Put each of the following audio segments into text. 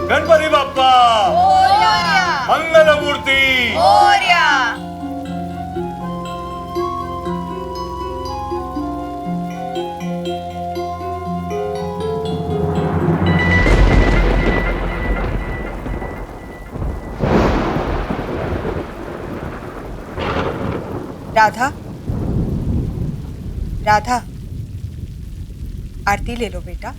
गणपती बाप्पा मंगलमूर्ती। राधा, राधा, आरती ले लो बेटा।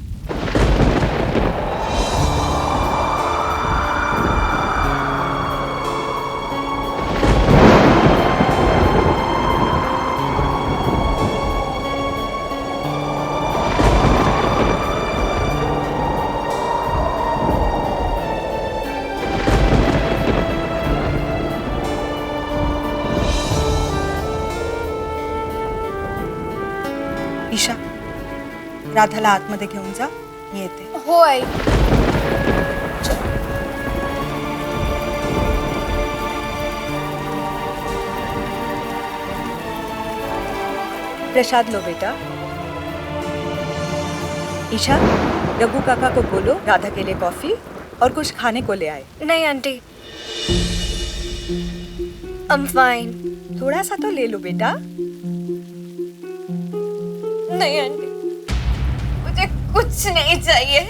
ईशा, राधाला आतमध्ये घेऊन जा, मी येते। हो आई। प्रसाद लो बेटा। ईशा, रघु काका को बोलो राधा के लिए कॉफी और कुछ खाने को ले आए। नहीं आंटी, आई एम फाइन। थोड़ा सा तो ले लो बेटा। नहीं आंटी, मुझे कुछ नहीं चाहिए।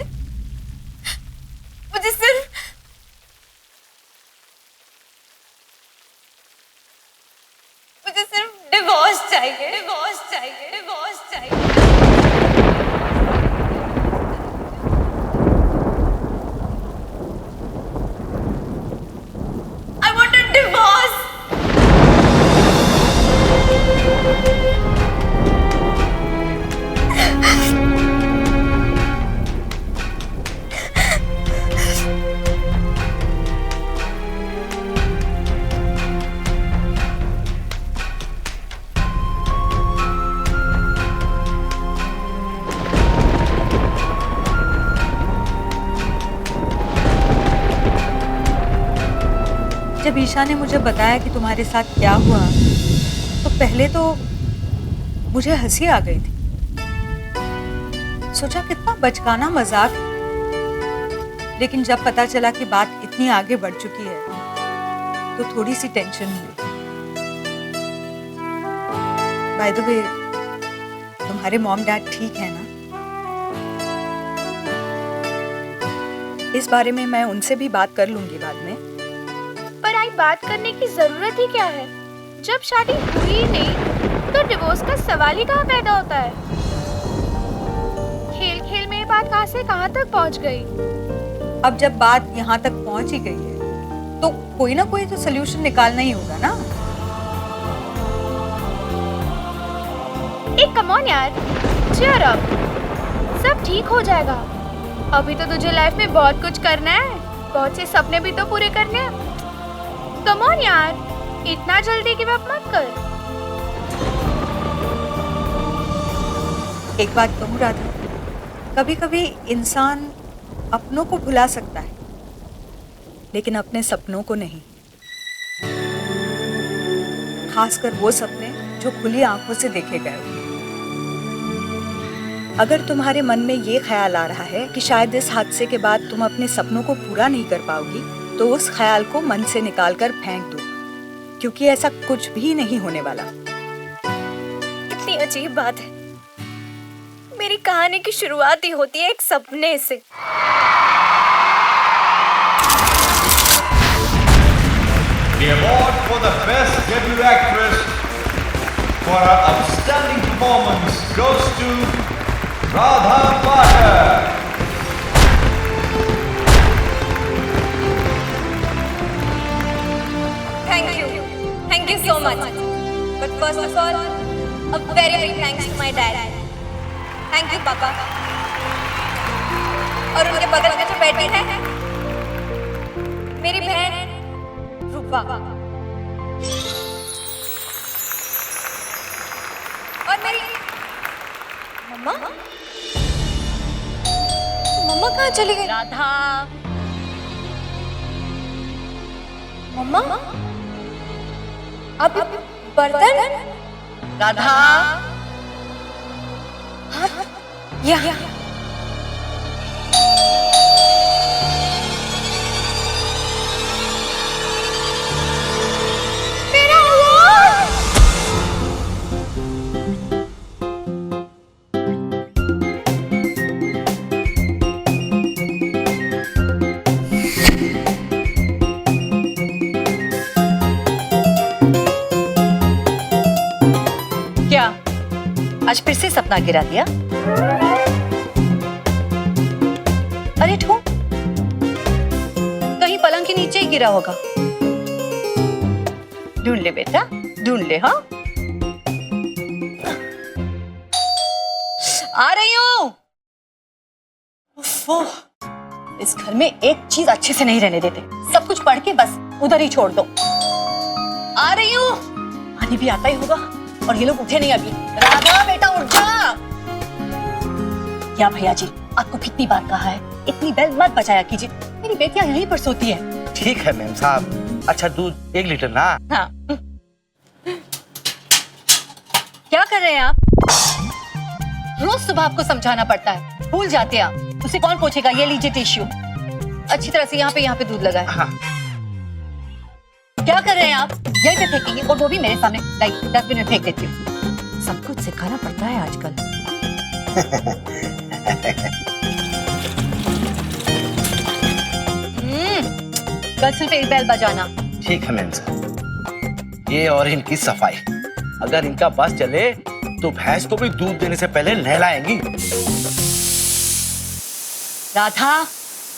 मुझे सिर्फ डिवोर्स चाहिए, डिवोर्स चाहिए, डिवोर्स चाहिए। I want a divorce. जब ईशा ने मुझे बताया कि तुम्हारे साथ क्या हुआ, तो पहले तो मुझे हंसी आ गई थी। सोचा कितना बचकाना मजाक, लेकिन जब पता चला कि बात इतनी आगे बढ़ चुकी है तो थोड़ी सी टेंशन हुई। बाय द वे, तुम्हारे मॉम डैड ठीक है ना? इस बारे में मैं उनसे भी बात कर लूंगी बाद में। पर आई बात करने की जरूरत ही क्या है? जब शादी हुई ही नहीं तो डिवोर्स का सवाल ही कहाँ पैदा होता है? खेल खेल में ये बात कहाँ से कहाँ तक पहुँच गई? अब जब बात यहाँ तक पहुँच ही गई है तो कोई ना कोई तो सोल्यूशन निकालना ही होगा ना। एक कम ऑन यार, cheer up, सब ठीक हो जाएगा। अभी तो तुझे लाइफ में बहुत कुछ करना है, बहुत से सपने भी तो पूरे करने हैं। कम ऑन यार, इतना जल्दी गिव अप मत कर। एक बात कहूँ राधा, कभी कभी इंसान अपनों को भुला सकता है लेकिन अपने सपनों को नहीं। खासकर वो सपने जो खुली आंखों से देखे गए। अगर तुम्हारे मन में ये ख्याल आ रहा है कि शायद इस हादसे के बाद तुम अपने सपनों को पूरा नहीं कर पाओगी, तो उस ख्याल को मन से निकालकर फेंक दो, क्योंकि ऐसा कुछ भी नहीं होने वाला। कितनी अजीब बात है, मेरी कहानी की शुरुआत ही होती है एक सपने से। The award for the best debut actress for her outstanding performance goes to Radha Pathak. Thank you so much. But first of all, a very big thanks to my dad. Thank you, Papa. और उनके बगल में जो बैठी है मेरी बहन रूपा, और मेरी मम्मा। मम्मा कहाँ चली गई? राधा, मम्मा अब बर्तन। राधा, हाँ, यहाँ। आज फिर से सपना गिरा दिया। अरे ठो, कहीं पलंग के नीचे ही गिरा होगा। ढूंढ ले बेटा, ढूंढ ले। हाँ, आ रही हूं। इस घर में एक चीज अच्छे से नहीं रहने देते, सब कुछ पढ़ के बस उधर ही छोड़ दो। आ रही हूँ। पानी भी आता ही होगा और ये लोग उठे नहीं अभी। राधा बेटा उठ जा। क्या भैया जी, आपको कितनी बार कहा है इतनी बेल मत बजाया कीजिए, मेरी बेटियां यहीं पर सोती है। ठीक है मैम साहब। अच्छा दूध 1 लीटर ना। हाँ। क्या कर रहे हैं आप? रोज सुबह आपको समझाना पड़ता है, भूल जाते हैं आप। उसे कौन पूछेगा? ये लीजिए टिश्यू, अच्छी तरह से यहाँ पे दूध लगाए। हाँ। क्या कर रहे हैं आप? यहीं पे फेंकेंगे और वो भी मेरे सामने। लाइक डस्टबिन में फेंक देती हूँ। सब कुछ सिखाना पड़ता है आजकल। कल सिर्फ एक बेल बजाना। ठीक है मैम साहब। ये और इनकी सफाई, अगर इनका बस चले तो भैंस को भी दूध देने से पहले नहलाएंगी। राधा,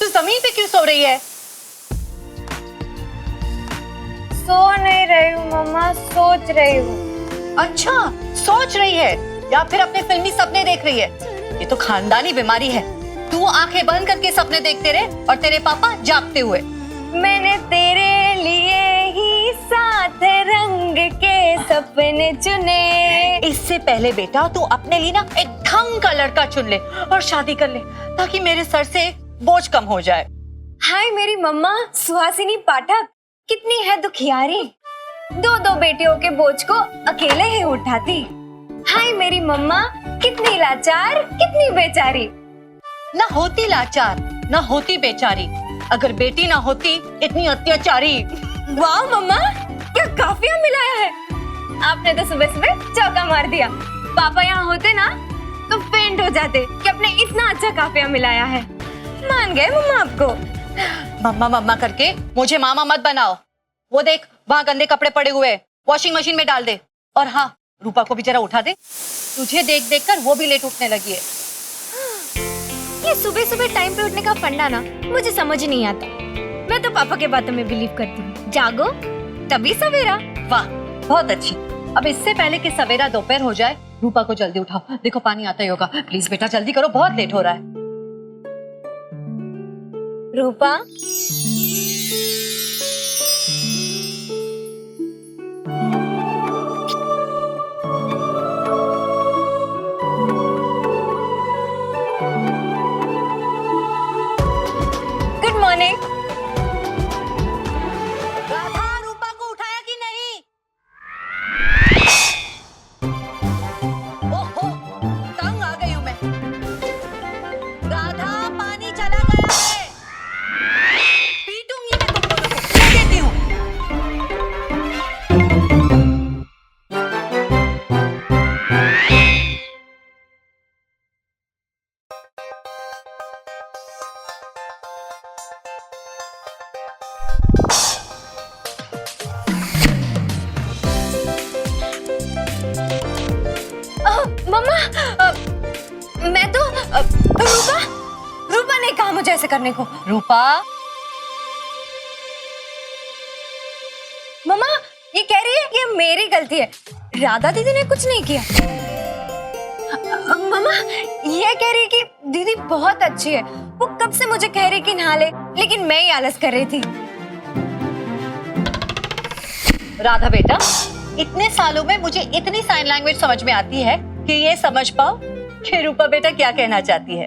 तू जमीन पे क्यों सो रही है? सो नहीं रही हूँ मम्मा, सोच रही हूँ। अच्छा, सोच रही है या फिर अपने फिल्मी सपने देख रही है? ये तो खानदानी बीमारी है। तू आंखें बंद करके सपने देखते रहे और तेरे पापा जागते हुए। मैंने तेरे लिए ही साथ रंग के सपने चुने। इससे पहले बेटा तू अपने लिए ना एक ढंग का लड़का चुन ले और शादी कर ले, ताकि मेरे सर से बोझ कम हो जाए। हाय मेरी मम्मा सुहासिनी पाठक, कितनी है दुखियारी, 2 बेटियों के बोझ को अकेले ही उठाती। हाय मेरी मम्मा, कितनी लाचार, कितनी बेचारी। ना होती लाचार, ना होती बेचारी, अगर बेटी ना होती इतनी अत्याचारी। वाह मम्मा, क्या काफिया मिलाया है। आपने तो सुबह सुबह चौका मार दिया। पापा यहाँ होते ना तो फेंट हो जाते कि आपने इतना अच्छा काफिया मिलाया है। मान गए मम्मा आपको। मम्मा मम्मा करके मुझे मामा मत बनाओ। वो देख, वहां गंदे कपड़े पड़े हुए, वॉशिंग मशीन में डाल दे। और हाँ, रूपा को भी जरा उठा दे, तुझे देख देख कर वो भी लेट उठने लगी है। ये सुबह सुबह टाइम पे उठने का फंडा ना मुझे समझ नहीं आता। मैं तो पापा के बातों में बिलीव करती हूँ। जागो तभी सवेरा। वाह, बहुत अच्छी। अब इससे पहले कि सवेरा दोपहर हो जाए, रूपा को जल्दी उठाओ। देखो पानी आता ही होगा। प्लीज बेटा जल्दी करो, बहुत लेट हो रहा है। रूपा, गुड मॉर्निंग। राधा, रूपा को उठाया कि नहीं? ओहो, तंग आ गई हूं मैं। राधा, पानी चला गया है। पीटूंगी मैं तुम दोनों को, कह देती हूँ। मम्मा, मैं तो रूपा ने कहा मुझे ऐसे करने को। रूपा, मम्मा ये कह रही है कि ये मेरी गलती है, राधा दीदी ने कुछ नहीं किया। मम्मा ये कह रही है कि दीदी बहुत अच्छी है, वो कब से मुझे कह रही कि नहा ले, लेकिन मैं ही आलस कर रही थी। राधा बेटा, इतने सालों में मुझे इतनी साइन लैंग्वेज समझ में आती है कि ये समझ पाओ कि रूपा बेटा क्या कहना चाहती है।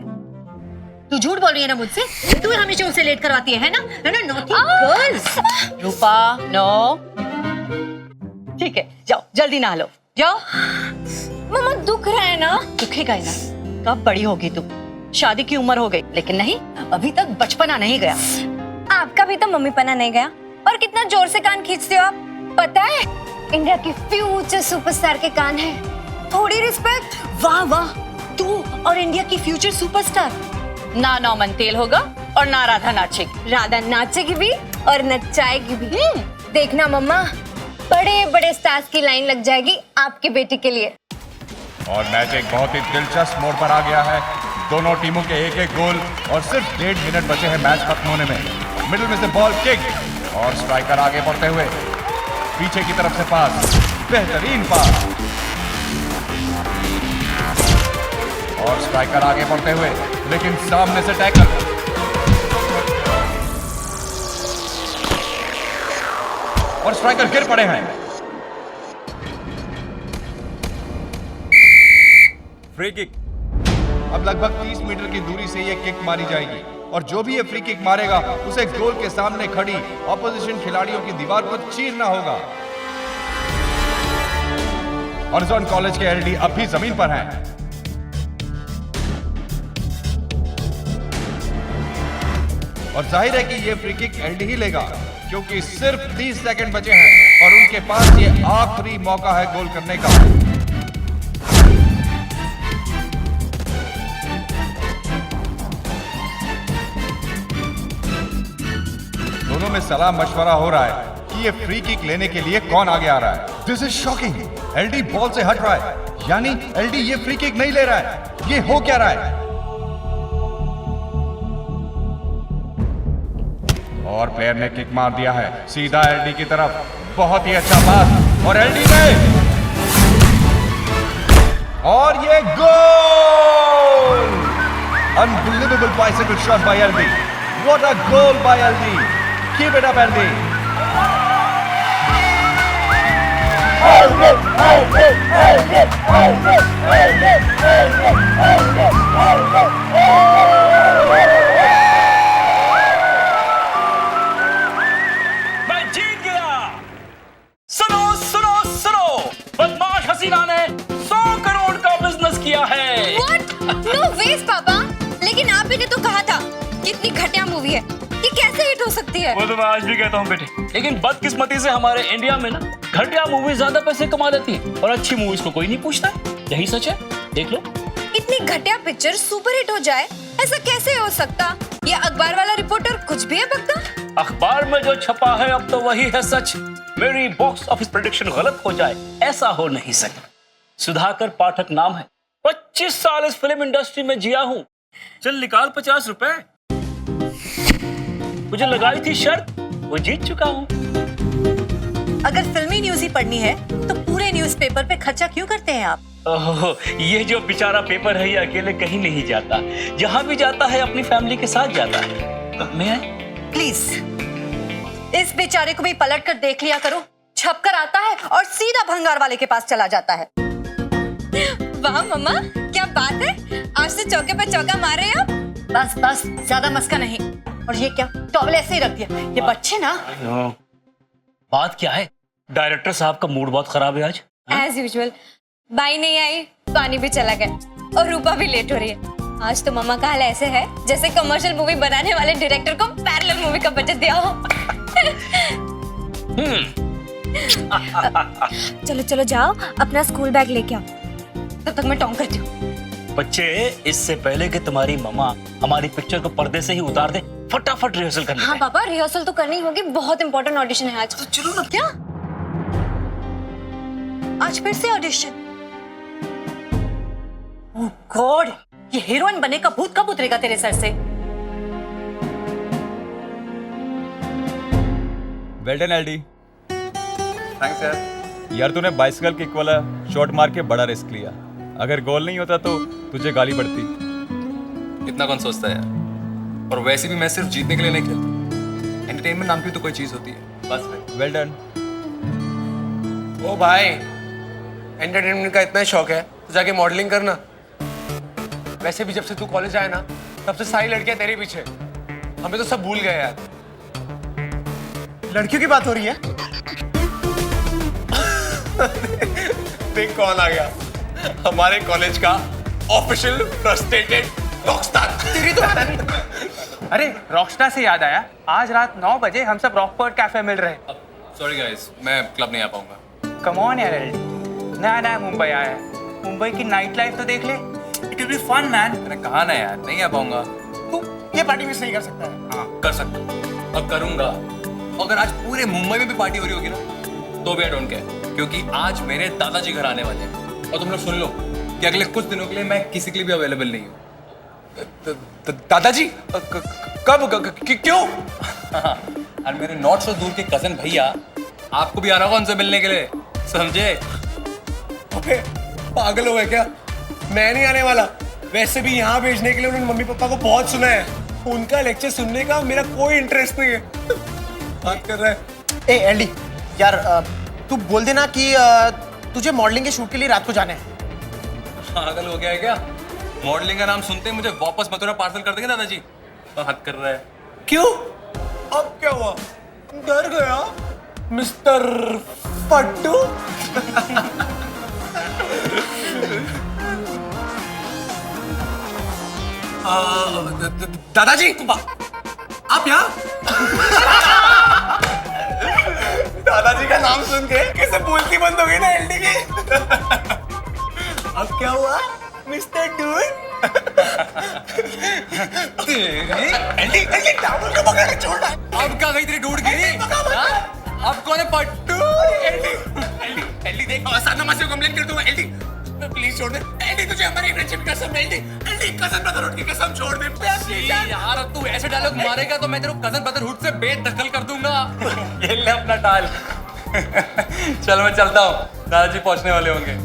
तू झूठ बोल रही है ना मुझसे? तू हमेशा उसे लेट करवाती है ना? Naughty girls. रूपा, नो। ठीक है, जाओ जल्दी नहा लो, जाओ। मम्मा दुख रहा है ना? दुखेगा ही ना, कब बड़ी होगी तू? शादी की उम्र हो गई, लेकिन नहीं, अभी तक बचपना नहीं गया। आपका भी तो मम्मी पना नहीं गया। और कितना जोर से कान खींचते हो आप, पता है इंडिया के फ्यूचर सुपरस्टार के कान है। थोड़ी रिस्पेक्ट। वाह वाह, तू और इंडिया की फ्यूचर सुपरस्टार। ना नौमन तेल होगा और ना राधा नाचेगी। राधा नाचेगी भी और नचाएगी भी। देखना मम्मा, बड़े बड़े स्टार्स की लाइन लग जाएगी आपके बेटे के लिए। और मैच एक बहुत ही दिलचस्प मोड़ पर आ गया है। दोनों टीमों के एक एक गोल और सिर्फ 1.5 मिनट बचे हैं मैच खत्म होने में। मिडिल में से बॉल किक और स्ट्राइकर आगे बढ़ते हुए पीछे की तरफ से पास, बेहतरीन पास और स्ट्राइकर आगे बढ़ते हुए लेकिन सामने से टैकल और स्ट्राइकर गिर पड़े हैं। Free kick. अब लगभग 30 मीटर की दूरी से यह किक मारी जाएगी और जो भी ये फ्री किक मारेगा उसे गोल के सामने खड़ी ऑपोजिशन खिलाड़ियों की दीवार को चीरना होगा। हॉरिज़ॉन कॉलेज के एलडी अब भी जमीन पर हैं। और जाहिर है कि ये फ्री किक एलडी ही लेगा क्योंकि सिर्फ 30 सेकंड बचे हैं और उनके पास ये आखिरी मौका है गोल करने का। दोनों में सलाह मशवरा हो रहा है कि ये फ्री किक लेने के लिए कौन आगे आ रहा है। This is shocking. LD ball से हट रहा है, यानी एलडी ये फ्री किक नहीं ले रहा है। ये हो क्या रहा है? और प्लेयर ने किक मार दिया है सीधा एलडी की तरफ। बहुत ही अच्छा पास और एलडी ने और ये goal! Unbelievable bicycle shot by LD. What a goal by LD! Keep it up LD. बदमाश हसीना ने 100 करोड़ का बिजनेस किया है। What? No ways, पापा। लेकिन आप ही ने तो कहा था कितनी घटिया मूवी है, ये कैसे हिट हो सकती है? वो तो मैं आज भी कहता हूँ बेटे, लेकिन बदकिस्मती से हमारे इंडिया में ना घटिया मूवी ज्यादा पैसे कमा लेती है और अच्छी मूवीज को कोई नहीं पूछता। यही सच है, देख लो। इतनी घटिया पिक्चर सुपर हिट हो जाए, ऐसा कैसे हो सकता? ये अखबार वाला रिपोर्टर कुछ भी है बकता। अखबार में जो छपा है अब तो वही है सच। मेरी बॉक्स ऑफिस प्रेडिक्शन गलत हो जाए, ऐसा हो नहीं सकता। सुधाकर पाठक नाम है, 25 साल इस फिल्म इंडस्ट्री में जिया हूँ। चल निकाल 50 रुपए। मुझे लगाई थी शर्त, वो जीत चुका हूँ। अगर फिल्मी न्यूज ही पढ़नी है तो पूरे न्यूज़पेपर पे खर्चा क्यों करते हैं आप? ओह, ये जो बेचारा पेपर है ये अकेले कहीं नहीं जाता। जहाँ भी जाता है अपनी फैमिली के साथ जाता है। मैं प्लीज इस बेचारे को भी पलट कर देख लिया करो। छप कर आता है और सीधा भंगार वाले के पास चला जाता है। वाह मम्मा, क्या बात है, आज तो चौके पर चौका मार रहे हैं आप। बस बस, ज्यादा मस्का नहीं। और ये क्या, टॉवल ऐसे ही रख दिया? ये बच्चे ना। बात क्या है? डायरेक्टर साहब का मूड बहुत खराब है आज। एज यूजुअल, बाई नहीं आई, पानी भी चला गया और रूपा भी लेट हो रही है। आज तो मम्मा का हाल ऐसे है जैसे कमर्शियल मूवी बनाने वाले डायरेक्टर को पैरेलल मूवी का बजट दिया हो। चलो चलो जाओ, अपना स्कूल बैग लेके आओ, तब तक मैं टॉन्ग करती हूँ। बच्चे, इससे पहले कि तुम्हारी मम्मा हमारी पिक्चर को पर्दे से ही उतार दे, फटाफट रिहर्सल करनी है। हाँ पापा, रिहर्सल तो करनी होगी, बहुत इंपॉर्टेंट ऑडिशन है आज। तो चलो ना। क्या आज फिर से ऑडिशन? ओह गॉड, ये हीरोइन बने का भूत कब उतरेगा तेरे सर से? Well done LD. थैंक्स यार तूने बाइसिकल किक वाला शॉट मार के बड़ा रिस्क लिया। अगर गोल नहीं होता तो तुझे गाली पड़ती। इतना कौन सोचता है यार। और वैसे भी मैं सिर्फ जीतने के लिए नहीं खेलता। एंटरटेनमेंट नाम की तो कोई चीज होती है। बस भाई। Well done. ओ भाई, एंटरटेनमेंट का इतना शौक है तो जाके मॉडलिंग करना। वैसे भी जब से तू कॉलेज आया ना, तब से सारी लड़कियां तेरे पीछे। हमें तो सब भूल गए यार। लड़कियों की बात हो रही है? देख कौन आ गया, हमारे कॉलेज का ऑफिशियल फ्रस्ट्रेटेड रॉकस्टार। तेरी तो पता नहीं। अरे रॉकस्टार से याद आया, आज रात 9 बजे हम सब रॉकफोर्ट कैफे मिल रहे हैं। सॉरी गाइस, मैं क्लब नहीं आ पाऊंगा। कम ऑन यार, नया नया मुंबई आया है, मुंबई की नाइट लाइफ तो देख ले। It will be fun man. मैंने कहा ना यार, नहीं आ पाऊंगा। तू ये पार्टी मिस नहीं कर सकता है। हाँ कर सकता हूँ, अब करूंगा। अगर आज पूरे मुंबई में भी पार्टी हो रही होगी ना, तो भी आई डोंट केयर, क्योंकि आज मेरे दादाजी घर आने वाले हैं। और तुम लोग सुन लो, कि अगले कुछ दिनों के लिए मैं किसी के लिए भी अवेलेबल नहीं हूँ। दादाजी कब क्यों? और मेरे नॉट सो दूर के कजन भैया आपको भी आना होगा उनसे मिलने के लिए, समझे? अबे पागल हो गए क्या? मैं नहीं आने वाला। वैसे भी यहाँ भेजने के लिए उन्होंने मम्मी पापा को बहुत सुना है। उनका लेक्चर सुनने का मेरा कोई इंटरेस्ट नहीं है। बात कर रहा है। ए एंडी यार, तू बोल देना कि तुझे मॉडलिंग के शूट के लिए रात को जाना है। पागल हो गया है क्या? मॉडलिंग का नाम सुनते ही मुझे वापस मथुरा पार्सल कर देंगे दादाजी। बात कर रहा है। क्यों? अब क्या हुआ? डर गया मिस्टर पट्टू? दादाजी आप यहाँ? दादाजी का नाम सुन के कैसे बोलती बंद हो गई ना एलडी की। अब क्या हुआ mister dude? LD LD towel को पकड़ के छोड़ना। अब क्या गई तेरी डूड गिरी? अब कौन है पट्टू? एलडी एलडी एलडी देख, साधना से कंप्लेंट कर दूंगा। एलडी प्लीज छोड़ दे। एलडी तुझे हमारी फ्रेंडशिप कसम। एलडी एलडी कजन ब्रदरहुड की कसम छोड़ दे प्लीज यार। अब तू ऐसे डायलॉग मारेगा तो मैं तेरे को कजन ब्रदरहुड से बेदखल कर दूंगा। ये ले अपना टाल। चल मैं चलता हूँ, दादाजी पहुंचने वाले होंगे।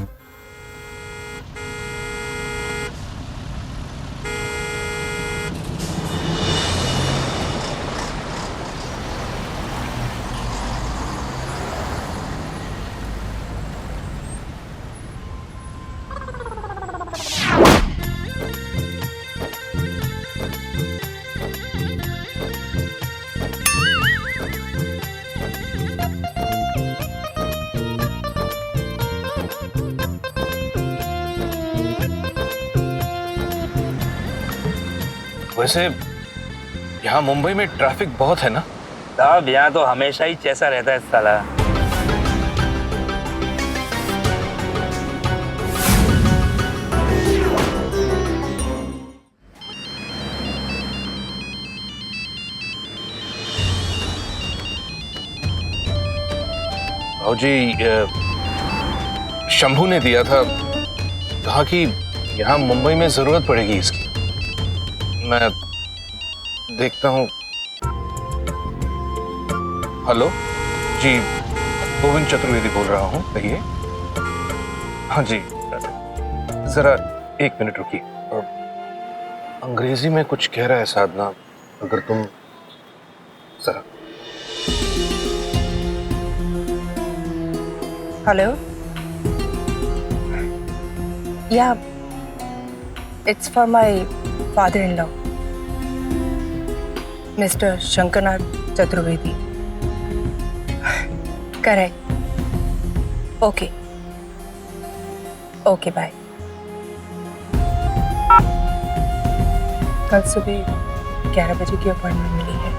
वैसे यहाँ मुंबई में ट्रैफिक बहुत है ना? साहब यहाँ तो हमेशा ही जैसा रहता है साला। भाऊजी, शंभू ने दिया था, कहा कि यहाँ मुंबई में जरूरत पड़ेगी इसकी। मैं देखता हूँ। हेलो जी, गोविंद चतुर्वेदी बोल रहा हूँ, कहिए। हाँ जी, जरा एक मिनट रुकिए। अंग्रेजी में कुछ कह रहा है साधना, अगर तुम जरा। Hello? Yeah, it's for my father-in-law, Mr. Shankarnath Chaturvedi. Correct. Okay. Okay, bye. कल सुबह 11 बजे की अपॉइंटमेंट मिली है।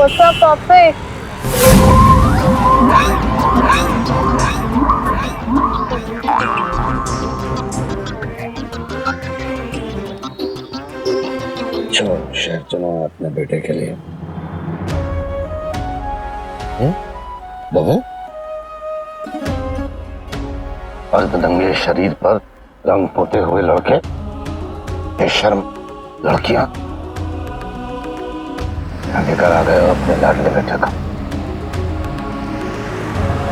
What's up, Poppy? चलो शहर चलो अपने बेटे के लिए। बहू, अर्धनंगे शरीर पर रंग पोते हुए लड़के, बेशर्म लड़कियां, लेकर आ गए अपने लाडले बेटे का।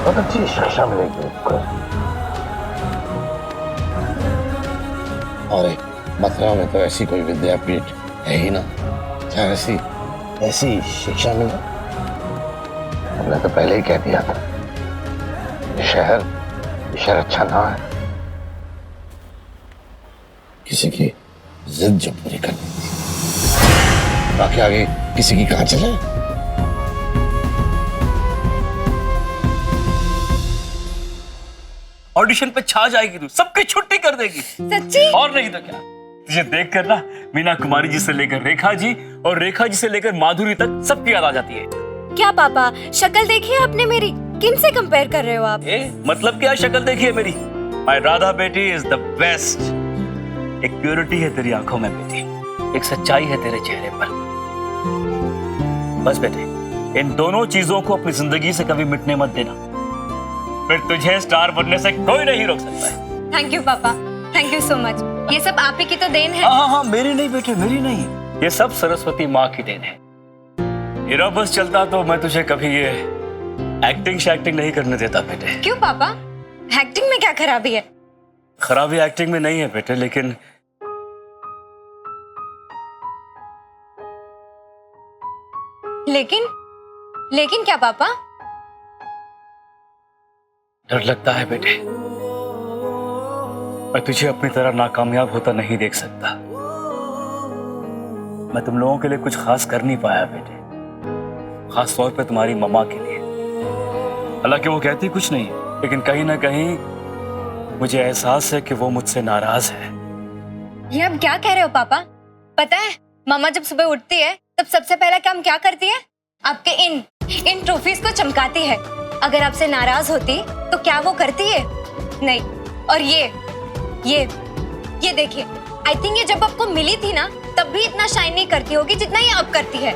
बहुत अच्छी शिक्षा मिलेगी उसको। और मथुरा में तो ऐसी कोई विद्यापीठ है ही ना, जहाँ ऐसी शिक्षा मिले। तुमने तो पहले ही कह दिया था, शहर अच्छा ना है। किसी की जिद जो पूरी करनी थी, बाकी आगे किसी की कहां चले। ऑडिशन पे छा जाएगी तू, सबकी छुट्टी कर देगी। सच्ची? और नहीं तो क्या। तुझे देख कर ना मीना कुमारी जी से लेकर रेखा जी और रेखा जी से लेकर माधुरी तक सबकी याद आ जाती है। क्या पापा, शक्ल देखी है आपने मेरी? किन से कंपेयर कर रहे हो आप? मतलब क्या शक्ल देखी है मेरी? माय राधा बेटी इज द बेस्ट। एक प्योरिटी है तेरी आंखों में बेटी, एक सच्चाई है तेरे चेहरे पर। बस बेटे, इन दोनों चीजों को अपनी जिंदगी से कभी मिटने मत देना, फिर तुझे स्टार बनने से कोई नहीं रोक सकता है। थैंक यू पापा, थैंक यू सो मच। ये सब आप ही की तो देन है। हाँ, मेरी नहीं बेटे, मेरी नहीं, ये सब सरस्वती माँ की देन है। ये बस चलता तो मैं तुझे कभी ये एक्टिंग शैक्टिंग नहीं करने देता बेटे। क्यों पापा, एक्टिंग में क्या खराबी है? खराबी एक्टिंग में नहीं है बेटे, लेकिन लेकिन क्या पापा? डर लगता है बेटे, मैं तुझे अपनी तरह नाकामयाब होता नहीं देख सकता। मैं तुम लोगों के लिए कुछ खास कर नहीं पाया बेटे, खास तौर पे तुम्हारी मम्मा के लिए। हालांकि वो कहती कुछ नहीं, लेकिन कहीं ना कहीं मुझे एहसास है कि वो मुझसे नाराज है। ये आप क्या कह रहे हो पापा? पता है मम्मा जब सुबह उठती है तब सबसे पहला काम क्या करती है? आपके इन ट्रॉफीज को चमकाती है। अगर आपसे नाराज होती तो क्या वो करती है? नहीं। और ये देखिए, आई थिंक ये जब आपको मिली थी ना तब भी इतना शाइन नहीं करती होगी जितना ये अब करती है।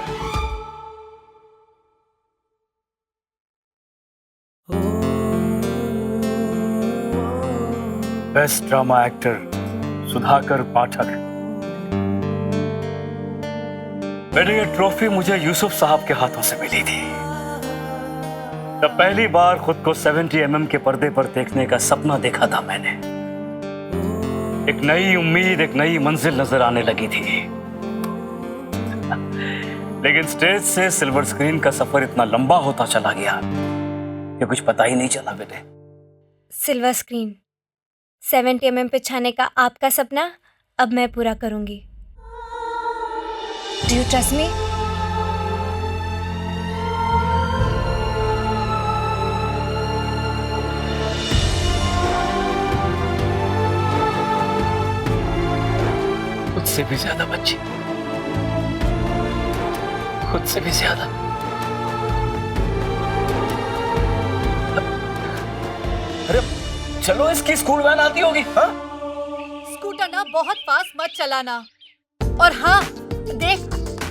बेस्ट ड्रामा एक्टर सुधाकर पाठक। बेटे, ये ट्रॉफी मुझे यूसुफ साहब के हाथों से मिली थी। तब पहली बार खुद को 70 mm के पर्दे पर देखने का सपना देखा था मैंने। एक नई उम्मीद, एक नई मंजिल नजर आने लगी थी। लेकिन स्टेज से सिल्वर स्क्रीन का सफर इतना लंबा होता चला गया कि कुछ पता ही नहीं चला बेटे। सिल्वर स्क्रीन 70 mm पे छाने का आपका सपना अब मैं पूरा करूंगी। Do you trust me? खुद से भी ज्यादा बच्ची, खुद से भी ज्यादा। अरे चलो, इसकी स्कूल वैन आती होगी। हाँ? स्कूटर ना बहुत फास्ट मत चलाना। और हाँ देख,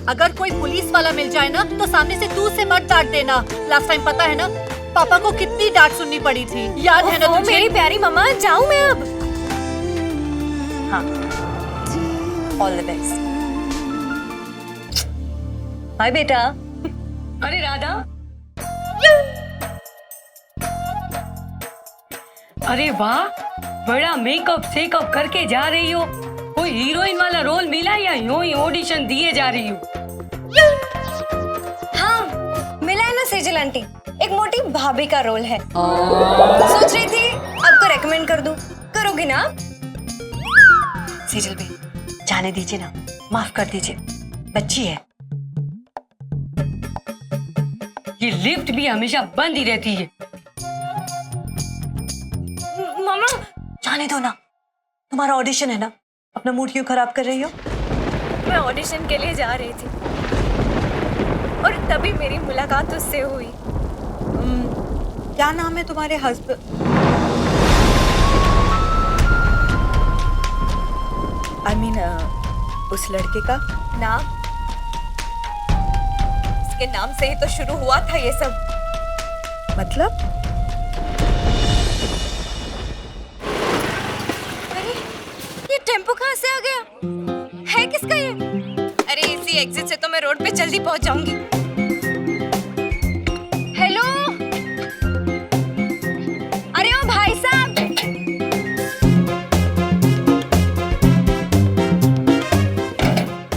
अगर कोई पुलिस वाला मिल जाए ना तो सामने से दूर से मत डांट देना। लास्ट टाइम पता है ना पापा को कितनी डांट सुननी पड़ी थी, याद है ना तुझे? मेरी प्यारी मम्मा, जाऊं मैं अब? हाँ, ऑल द बेस्ट। हाय बेटा। अरे राधा, अरे वाह, बड़ा मेकअप सेकअप करके जा रही हो। कोई हीरोइन वाला रोल मिला या यूं ही ऑडिशन दिए जा रही हो? हाँ, मिला है ना सेजल आंटी, एक मोटी भाभी का रोल है। सोच रही थी आपको रेकमेंड कर दूं, करोगी ना? सेजल भी जाने दीजिए ना, माफ कर दीजिए, बच्ची है। ये लिफ्ट भी हमेशा बंद ही रहती है। मामा, जाने दो ना, तुम्हारा ऑडिशन है ना, अपना मूड क्यों खराब कर रही हो? मैं ऑडिशन के लिए जा रही थी और तभी मेरी मुलाकात उससे हुई। क्या नाम है तुम्हारे हस्बैंड? आई मीन उस लड़के का नाम? इसके नाम से ही तो शुरू हुआ था ये सब। मतलब? अरे ये टेम्पो कहाँ से आ गया? है किसका ये? अरे इसी एग्जिट से तो मैं रोड पे जल्दी पहुंच जाऊंगी। हेलो, अरे ओ भाई साहब,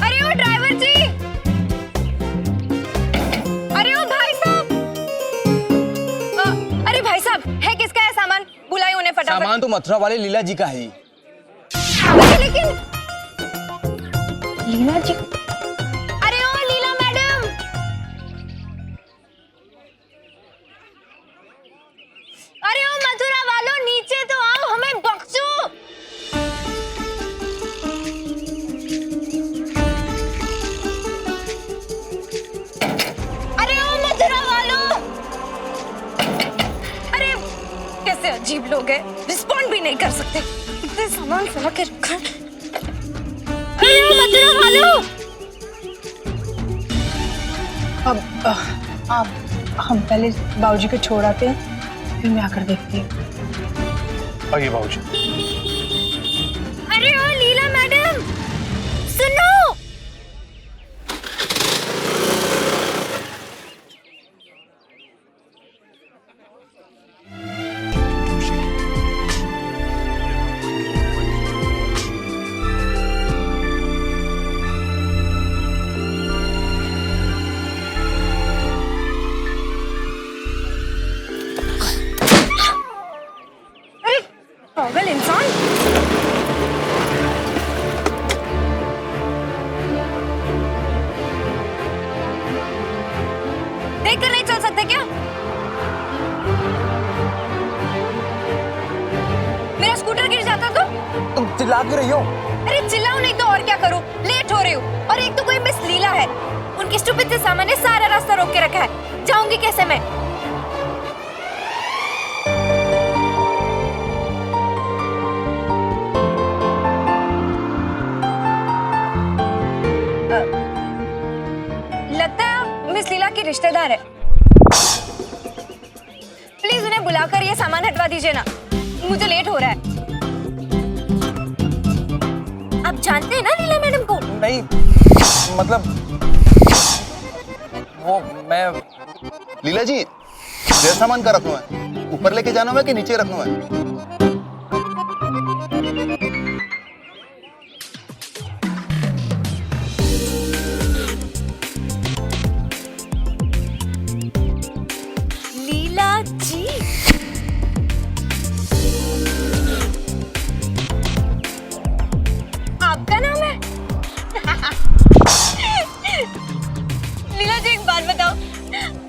अरे ओ ड्राइवर जी, अरे ओ भाई साहब। मथुरा वाले लीला जी का है ये। लेकिन लीला जी, अरे ओ लीला मैडम, अरे ओ मथुरा वालों, नीचे तो आओ, हमें बख्शो। अरे ओ मथुरा वालों, अरे कैसे अजीब लोग हैं, रिस्पॉन्ड भी नहीं कर सकते, इतने सामान फैला के रखा। अरे ओ मथुरा वालों, अब हम पहले बाबूजी को छोड़ आते हैं, फिर मैं आकर देखती हूँ। आइए बाबूजी। अरे ओ लीला मैडम, सुनो। अरे पागल इंसान, देख कर नहीं चल सकते क्या? मेरा स्कूटर गिर जाता तो? तुम चिल्ला क्यों रही हो? अरे चिल्लाओ नहीं तो और क्या करूं? लेट हो रही हूँ, और एक तो कोई मिस लीला है, उनकी स्टूपिड से सामान ने सारा रास्ता रोक के रखा है, जाऊंगी कैसे मैं? लगता है मिस लीला की रिश्तेदार है। प्लीज उन्हें बुलाकर ये सामान हटवा दीजिए ना, मुझे लेट हो रहा है। आप जानते हैं ना लीला मैडम को? नहीं, मतलब वो मैं। लीला जी, ये सामान का रखना है, ऊपर लेके जाना है कि नीचे रखना है? लीला जी, आपका नाम है? लीला जी एक बात बताओ,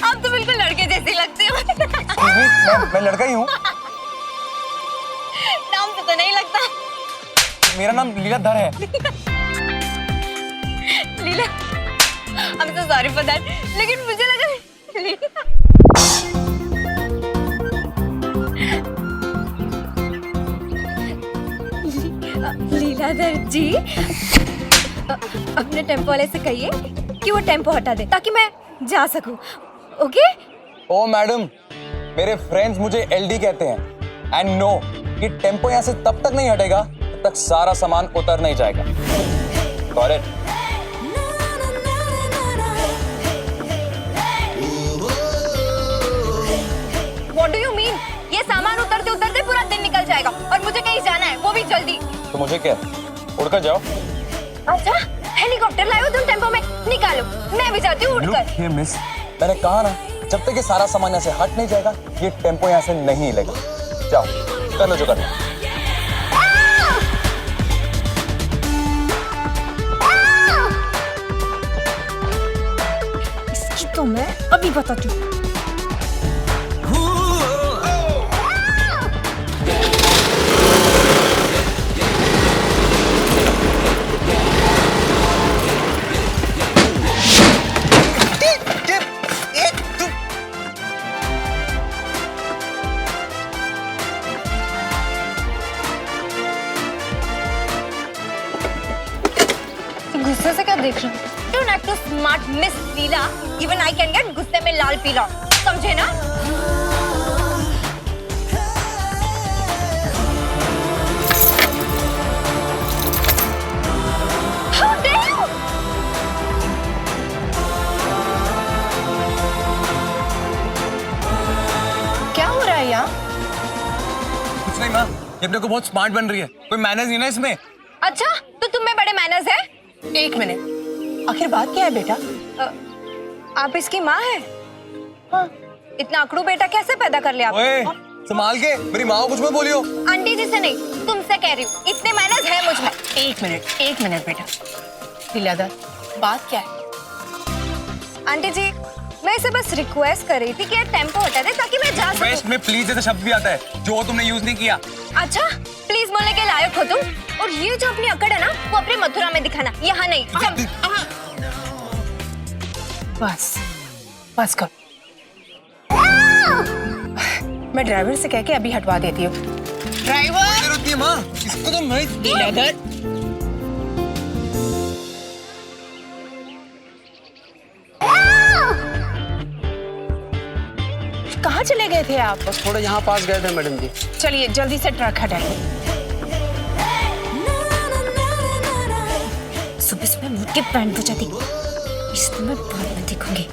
आप तो बिल्कुल लड़के जैसे लगते हो। मैं लड़का ही हूँ। नाम तो नहीं लगता। मेरा नाम लीलाधर है। लीला, I'm so sorry for that, लेकिन मुझे लगा लीलाधर जी, अपने टेम्पो वाले से कहिए कि वो टेम्पो हटा दे ताकि मैं जा सकूं, ओके? ओ मैडम, मेरे फ्रेंड्स मुझे एलडी कहते हैं, एंड नो कि टेम्पो यहाँ से तब तक नहीं हटेगा तब तक सारा सामान उतर नहीं जाएगा। Got it? What do you mean? ये सामान उतरते उतरते पूरा दिन निकल जाएगा और मुझे कहीं जाना है, वो भी जल्दी। तो मुझे क्या, उड़कर जाओ। अच्छा, हेलीकॉप्टर लाए हो तुम टेम्पो में, निकालो, मैं भी जाती हूँ उड़कर। ये मिस, मैंने कहा ना, जब तक ये सारा सामान यहाँ से हट नहीं जाएगा ये टेम्पो यहाँ से नहीं हिलेगा। जाओ, कर लो जो करना। इसकी तो मैं अभी बताती हूँ। गुस्से से क्या देख रहे हो? Don't act too smart, Miss Leela. Even I can get गुस्से में लाल पीला, समझे ना? How dare you? क्या हो रहा है यहाँ? कुछ नहीं माँ, ये अपने को बहुत स्मार्ट बन रही है, कोई मैनर्स नहीं ना इसमें। अच्छा, तो तुम में बड़े मैनर्स है? एक मिनट, आखिर बात क्या है बेटा? आप इसकी माँ है? हाँ, इतना अकड़ू बेटा कैसे पैदा कर लिया आपने? ओए, संभाल के, मेरी माँ को कुछ मत बोलियो। आंटी जी से नहीं, तुमसे कह रही हूँ, इतने मैनर्स है मुझ में। एक मिनट बेटा। लीलाधर, बात क्या है? आंटी जी, मैं इसे बस रिक्वेस्ट कर रही थी कि ये टेम्पो हटा दे ताकि मैं जा सकूं। वेस्ट में प्लीज जैसा शब्द भी आता है जो तुमने यूज नहीं किया। अच्छा, प्लीज बोलने के लायक हो तुम। और ये जो अपनी अकड़ है ना, वो अपने मथुरा में दिखाना, यहाँ नहीं। बस कर। मैं ड्राइवर से कह के अभी हटवा देती हूँ। ड्राइवर! माँ, इसको तो मैं लीलाधर, कहाँ चले गए थे आप? बस थोड़ा यहाँ पास गए थे मैडम जी। चलिए जल्दी से ट्रक हटाइए। सुबह सुबह मुझ के पैंट बचा दी, इसको मैं बाद में देखूंगी।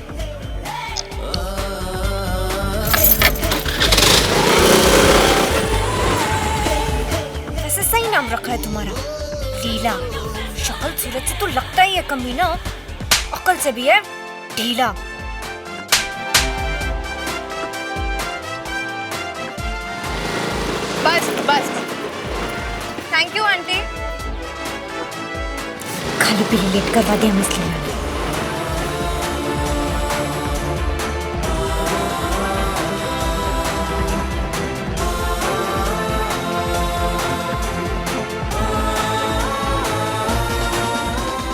वैसे सही नाम रखा है तुम्हारा, लीला। शक्ल सूरत से तो लगता ही है कमीना, अकल से भी है ढीला। बस। Thank you aunty. खाली पीली लेट करवा दिया मिस लीला।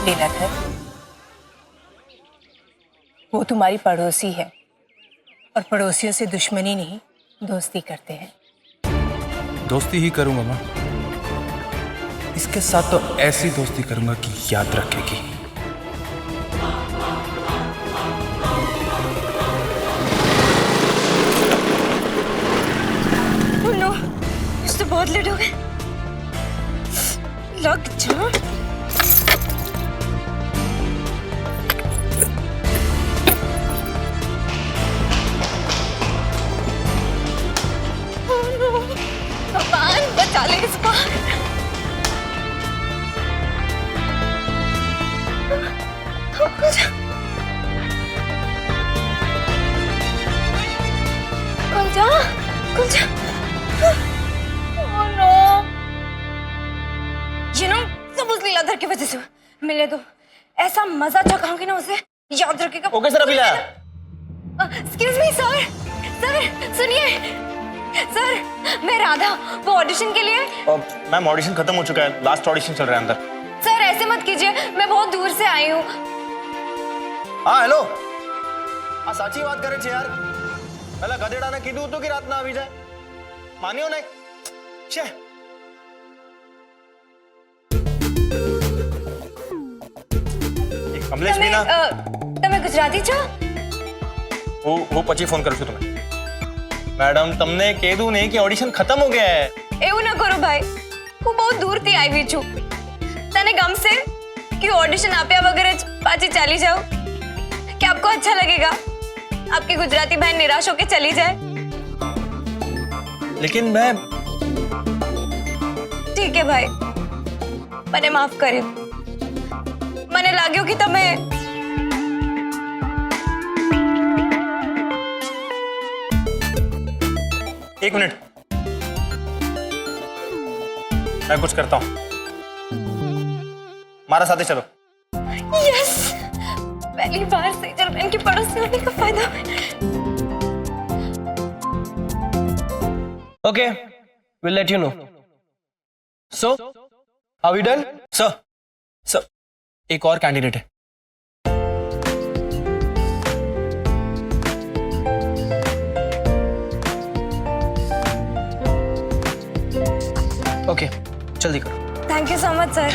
लीलाधर, वो तुम्हारी पड़ोसी है और पड़ोसियों से दुश्मनी नहीं, दोस्ती करते हैं। दोस्ती ही करूंगा माँ, इसके साथ तो ऐसी दोस्ती करूंगा कि याद रखेगी। नो, मुझसे बहुत लेट हो गए। लग जा। भगवान बचा ले इस बार। कुल जा। Oh no! You know, सब उस लीलाधर की वजह से मिले तो ऐसा मजा चखाऊंगी ना उसे, याद रखेगा। ओके सर, अभी लाया। Excuse me, sir. सर सुनिए सर, मैं राधा, वो ऑडिशन के लिए। मैम ऑडिशन खत्म हो चुका है, लास्ट ऑडिशन चल रहा है अंदर। सर ऐसे मत कीजिए, मैं बहुत दूर से आई हूँ। हाँ हेलो, साची बात करे छे यार, पहला गधेड़ा ने कीधुं હતું કે રાત ના આવી જાય, માન્યો નહીં છે। કમલેશ મીના, તમે ગુજરાતી છો? હું પછી ફોન કરું છું તમને। મેડમ તમને કીધું નહીં કે ઓડિશન ખતમ हो गया है। એવું ન કરો ભાઈ, હું બહુ દૂરથી આવી છું। તને ગમશે કે ઓડિશન આપ્યા વગર જ પાછી ચાલી જાઉં? क्या आपको अच्छा लगेगा? आपकी गुजराती बहन निराश होकर चली जाए? लेकिन मैं ठीक है भाई, મને માફ કર્યો। મને લાગ્યું કે તમે एक मिनट, मैं कुछ करता हूँ, हमारा साथ चलो। यस, पहली बार से जब इनकी पड़ोसी होने का फायदा। Okay, we'll let you know. So, are we done? Sir एक और कैंडिडेट है। ओके, जल्दी करो। Thank you so much sir.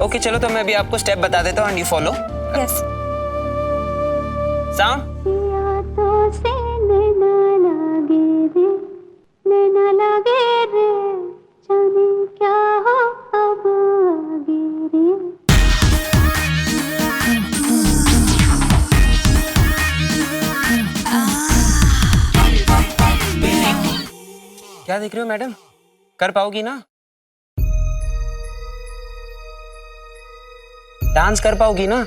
Okay चलो, तो मैं अभी आपको स्टेप बता देता हूँ and you follow. Yes. Sound. क्या देख रहे हो मैडम? कर पाओगी ना? डांस कर पाओगी ना?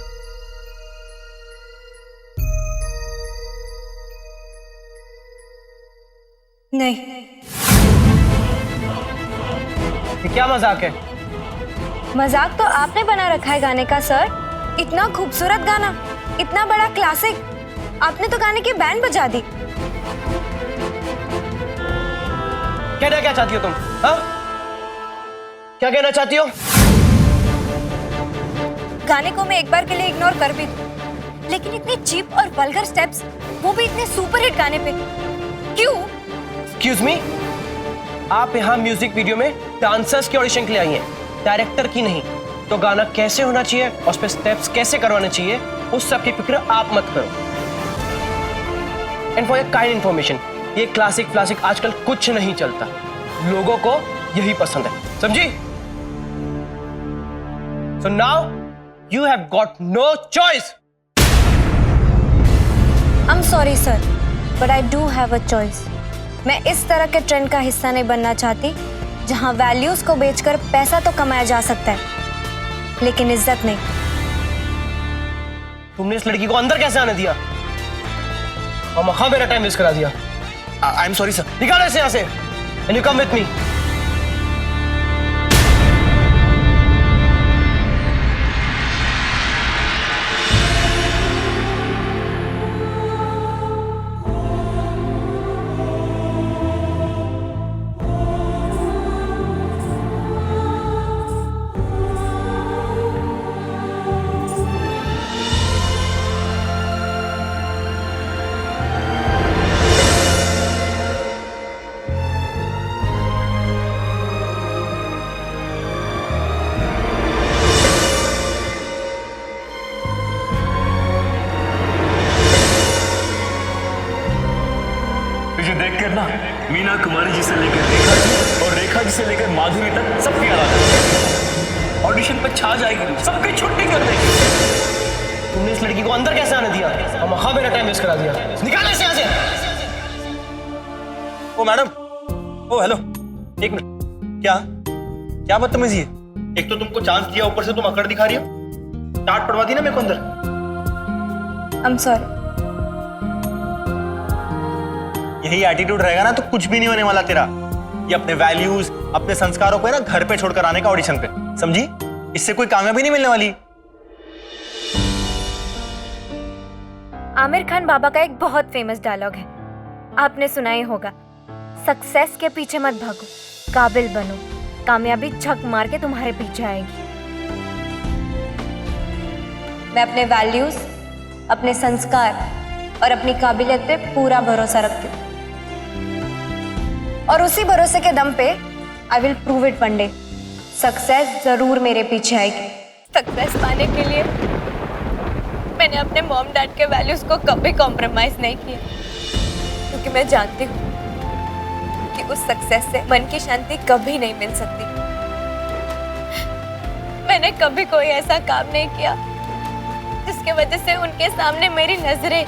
नहीं। ये क्या मजाक है? मजाक तो आपने बना रखा है गाने का सर। इतना खूबसूरत गाना, इतना बड़ा क्लासिक, आपने तो गाने की बैंड बजा दी। कहना क्या चाहती हो तुम? हाँ? क्या कहना चाहती हो? गाने को मैं एक बार के लिए इग्नोर कर भी दूं, लेकिन इतने चीप और वल्गर स्टेप्स, वो भी इतने सुपरहिट गाने पे, क्यों? एक्सक्यूज मी, आप यहाँ म्यूजिक वीडियो में डांसर्स की ऑडिशन के लिए आई हैं, डायरेक्टर की नहीं। तो गाना कैसे होना चाहिए और उस पे स्टेप्स कैसे करवाने चाहिए, उस सब की फिक्र आप मत करो। And for your kind information, ये क्लासिक आजकल कुछ नहीं चलता, लोगों को यही पसंद है, समझी? So now you have got no choice. I'm sorry sir, but I do have a choice. मैं इस तरह के ट्रेंड का हिस्सा नहीं बनना चाहती, जहां वैल्यूज को बेचकर पैसा तो कमाया जा सकता है, लेकिन इज्जत नहीं। तुमने इस लड़की को अंदर कैसे आने दिया? और मखा मेरा टाइम वेस्ट करा दिया। I am sorry sir. निकालो इसे यहाँ से, and you come with me. तुझे देखकर ना मीना कुमारी जी से लेकर रेखा जी और रेखा जी से लेकर माधुरी तक सबकी याद आ जाएगी। ऑडिशन पे छा जाएगी, सबकी छुट्टी कर देगी। तुमने इस लड़की को अंदर कैसे आने दिया और मखा मेरा टाइम वेस्ट करा दिया? निकालो इसे यहाँ से। ओ मैडम, ओ हेलो, एक मिनट। क्या बदतमीजी है? एक तो तुमको चांस दिया, ऊपर से तुम अकड़ दिखा रही हो। टाट पड़वा दी ना मेरे को अंदर। I'm sorry. यही एटीट्यूड रहेगा ना तो कुछ भी नहीं होने वाला तेरा। ये अपने वैल्यूज, अपने संस्कारों को है ना घर पे छोड़कर आने का ऑडिशन पे, समझी? इससे कोई कामयाबी नहीं मिलने वाली। आमिर खान बाबा का एक बहुत फेमस डायलॉग है, आपने सुना ही होगा, सक्सेस के पीछे मत भागो, काबिल बनो, कामयाबी झक मार के तुम्हारे पीछे आएगी। मैं अपने वैल्यूज, अपने संस्कार और अपनी काबिलियत पे पूरा भरोसा रखती हूँ, और उसी भरोसे के दम पे I will prove it one day. Success जरूर मेरे पीछे आएगी। सक्सेस पाने के लिए मैंने अपने मॉम डैड के वैल्यूज को कभी कॉम्प्रोमाइज नहीं किया, क्योंकि मैं जानती हूँ कि उस सक्सेस से मन की शांति कभी नहीं मिल सकती। मैंने कभी कोई ऐसा काम नहीं किया जिसके वजह से उनके सामने मेरी नजरें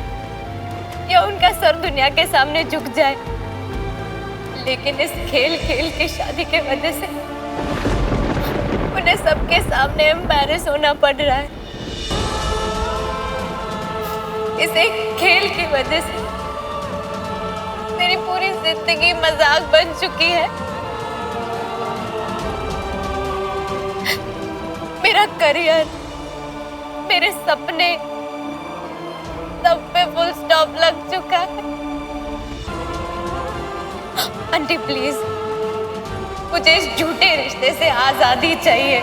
या उनका सर दुनिया के सामने झुक जाए, लेकिन इस खेल की शादी के वजह से उन्हें सबके सामने एम्बैरेस होना पड़ रहा है। इस एक खेल की वजह से मेरी पूरी जिंदगी मजाक बन चुकी है। मेरा करियर, मेरे सपने, सब पे फुल स्टॉप लग चुका है। आंटी प्लीज, मुझे इस झूठे रिश्ते से आजादी चाहिए।